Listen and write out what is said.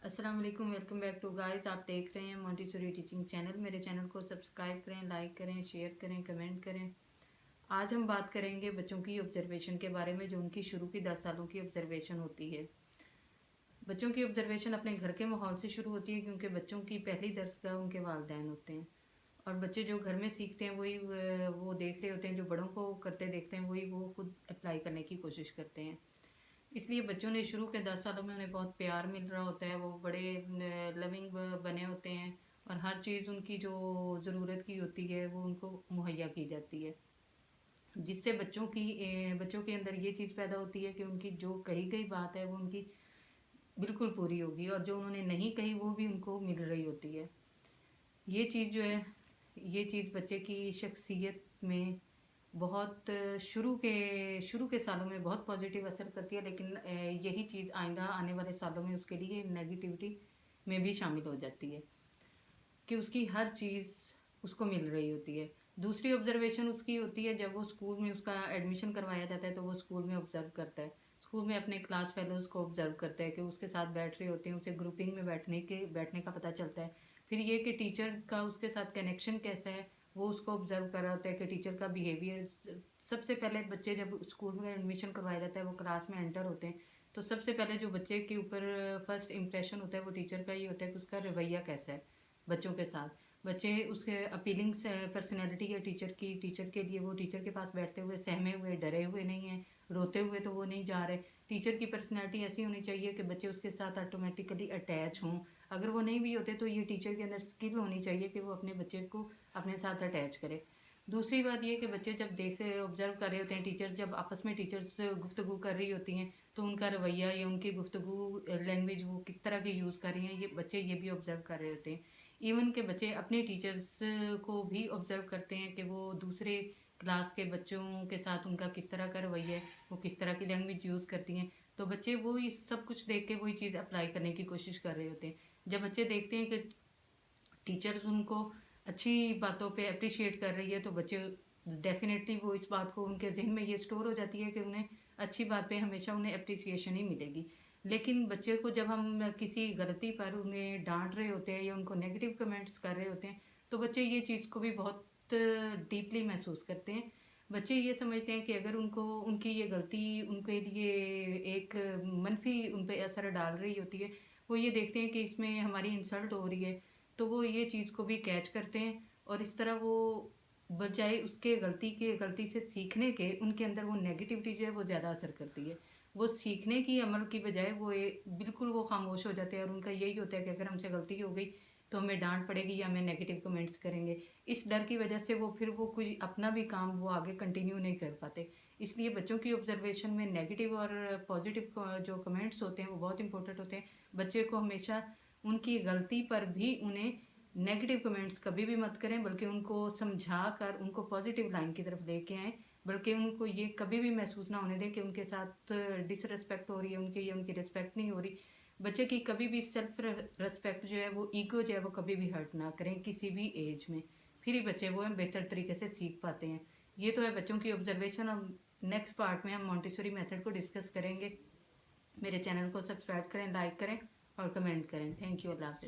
अस्सलाम वालेकुम, welcome back to guys. आप देख रहे हैं मोंटेसरी टीचिंग चैनल। मेरे चैनल को सब्सक्राइब करें, लाइक करें, शेयर करें, कमेंट करें। आज हम बात करेंगे बच्चों की ऑब्जर्वेशन के बारे में, जो उनकी शुरू की 10 सालों की ऑब्जर्वेशन होती है। बच्चों की ऑब्जर्वेशन अपने घर के माहौल से शुरू होती है, क्योंकि बच्चों की पहली दरसगाह उनके वालिदैन होते हैं। और बच्चे जो घर में सीखते हैं वही वो देख रहे होते हैं, जो बड़ों को करते देखते हैं वही वो खुद अप्लाई करने की कोशिश करते हैं। इसलिए बच्चों ने शुरू के 10 सालों में उन्हें बहुत प्यार मिल रहा होता है, वो बड़े लविंग बने होते हैं और हर चीज़ उनकी जो ज़रूरत की होती है वो उनको मुहैया की जाती है, जिससे बच्चों के अंदर ये चीज़ पैदा होती है कि उनकी जो कही गई बात है वो उनकी बिल्कुल पूरी होगी, और जो उन्होंने नहीं कही वो भी उनको मिल रही होती है। ये चीज़ जो है, ये चीज़ बच्चे की शख्सियत में बहुत शुरू के सालों में बहुत पॉजिटिव असर करती है, लेकिन यही चीज़ आइंदा आने वाले सालों में उसके लिए नेगेटिविटी में भी शामिल हो जाती है, कि उसकी हर चीज़ उसको मिल रही होती है। दूसरी ऑब्जर्वेशन उसकी होती है जब वो स्कूल में उसका एडमिशन करवाया जाता है, तो वो स्कूल में ऑब्जर्व करता है, स्कूल में अपने क्लास फेलोज़ को ऑब्जर्व करता है कि उसके साथ बैठ रहे होते हैं, उसे ग्रुपिंग में बैठने का पता चलता है। फिर ये कि टीचर का उसके साथ कनेक्शन कैसा है वो उसको ऑब्जर्व कर रहा होता है, कि टीचर का बिहेवियर। सबसे पहले बच्चे जब स्कूल में एडमिशन करवाया जाता है, वो क्लास में एंटर होते हैं, तो सबसे पहले जो बच्चे के ऊपर फर्स्ट इंप्रेशन होता है वो टीचर का ही होता है कि उसका रवैया कैसा है बच्चों के साथ। बच्चे उसके अपीलिंग पर्सनैलिटी है टीचर के लिए, वो टीचर के पास बैठते हुए सहमे हुए, डरे हुए नहीं हैं, रोते हुए तो वो नहीं जा रहे। टीचर की पर्सनैलिटी ऐसी होनी चाहिए कि बच्चे उसके साथ ऑटोमेटिकली अटैच हों। अगर वो नहीं भी होते तो ये टीचर के अंदर स्किल होनी चाहिए कि वो अपने बच्चे को अपने साथ अटैच करे। दूसरी बात ये कि बच्चे जब देख ऑब्जर्व कर रहे होते हैं, टीचर्स जब आपस में टीचर्स गुफ्तगू कर रही होती हैं, तो उनका रवैया या उनकी गुफ्तगू लैंग्वेज वो किस तरह की यूज़ कर रही हैं, ये बच्चे ये भी ऑब्जर्व कर रहे होते हैं। इवन के बच्चे अपने टीचर्स को भी ऑब्जर्व करते हैं कि वो दूसरे क्लास के बच्चों के साथ उनका किस तरह का रवैया है, वो किस तरह की लैंग्वेज यूज़ करती हैं। तो बच्चे वो सब कुछ देख के वही चीज़ अप्लाई करने की कोशिश कर रहे होते हैं। जब बच्चे देखते हैं कि टीचर्स उनको अच्छी बातों पे अप्रिशिएट कर रही है, तो बच्चे डेफिनेटली वो इस बात को उनके जहन में ये स्टोर हो जाती है कि उन्हें अच्छी बात पे हमेशा उन्हें अप्रिसिएशन ही मिलेगी। लेकिन बच्चे को जब हम किसी गलती पर उन्हें डांट रहे होते हैं या उनको नेगेटिव कमेंट्स कर रहे होते हैं, तो बच्चे ये चीज़ को भी बहुत डीपली महसूस करते हैं। बच्चे ये समझते हैं कि अगर उनको उनकी ये गलती उनके लिए एक मनफी उन पे असर डाल रही होती है, वो ये देखते हैं कि इसमें हमारी इंसल्ट हो रही है, तो वो ये चीज़ को भी कैच करते हैं, और इस तरह वो बजाय उसके गलती से सीखने के उनके अंदर वो नेगेटिविटी जो है वो ज़्यादा असर करती है। वो सीखने की अमल की बजाय बिल्कुल वो खामोश हो जाते हैं, और उनका यही होता है कि अगर हमसे गलती हो गई तो हमें डांट पड़ेगी या हमें नेगेटिव कमेंट्स करेंगे। इस डर की वजह से वो कोई अपना भी काम वो आगे कंटिन्यू नहीं कर पाते। इसलिए बच्चों की ऑब्जर्वेशन में नेगेटिव और पॉजिटिव जो कमेंट्स होते हैं वो बहुत इंपॉर्टेंट होते हैं। बच्चे को हमेशा उनकी गलती पर भी उन्हें नेगेटिव कमेंट्स कभी भी मत करें, बल्कि उनको समझा कर उनको पॉजिटिव लाइन की तरफ लेके आएँ। बल्कि उनको ये कभी भी महसूस ना होने दें कि उनके साथ डिसरिस्पेक्ट हो रही है उनकी, या उनकी रिस्पेक्ट नहीं हो रही। बच्चे की कभी भी सेल्फ रिस्पेक्ट जो है, वो ईगो जो है वो कभी भी हर्ट ना करें किसी भी एज में। फिर ही बच्चे वो है बेहतर तरीके से सीख पाते हैं। ये तो है बच्चों की ऑब्जर्वेशन। अब नेक्स्ट पार्ट में हम मोंटेसरी मेथड को डिस्कस करेंगे। मेरे चैनल को सब्सक्राइब करें, लाइक करें और कमेंट करें। Thank you. अल्लाह हाफ़िज़।